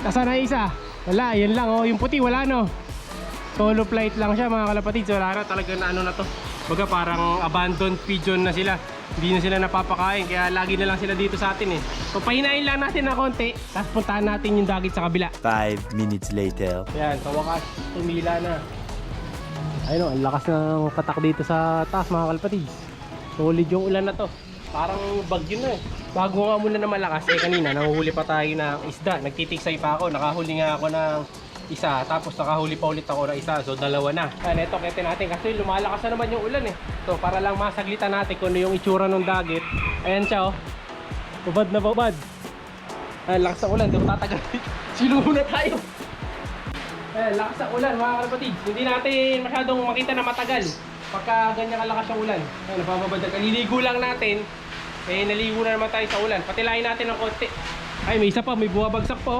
Nasaan na isa? Wala, yan lang oh. Yung puti wala no. Solo flight lang siya mga kalapatids. Wala na talaga na ano na to. Baga parang abandoned pigeon na sila. Hindi na sila napapakain. Kaya lagi na lang sila dito sa atin eh. So pahinain lang natin na konti. Tapos puntahan natin yung dagit sa kabila. 5 minutes later. Yan, sa wakas, tumila na. Ayun o, ang lakas ng patak dito sa taas mga kalapatids. Solid yung ulan na to. Parang bagyo na eh. Bago nga muna na malakas eh kanina, nanguhuli pa tayo ng isda. Nagtitiksay pa ako, nakahuli nga ako ng isa. Tapos nakahuli pa ulit ako ng isa, so dalawa na. Ayan, ito kete natin kasi lumalakas na naman yung ulan eh. So para lang masaglitan natin kung ano yung itsura ng dagit. Ayan siya oh. Babad na babad. Ayan, lakas ng ulan, di ko tatagal. Siluho na tayo. Ayan, lakas ng ulan mga kalapatids. Hindi natin masyadong makita na matagal pagka ganyan kalakas yung ulan. Ayan, napapabad na. Kaliligo lang natin. Eh, naligo na naman tayo sa ulan. Patilayin natin ng konti. Ay, may isa pa, may buwabagsak po.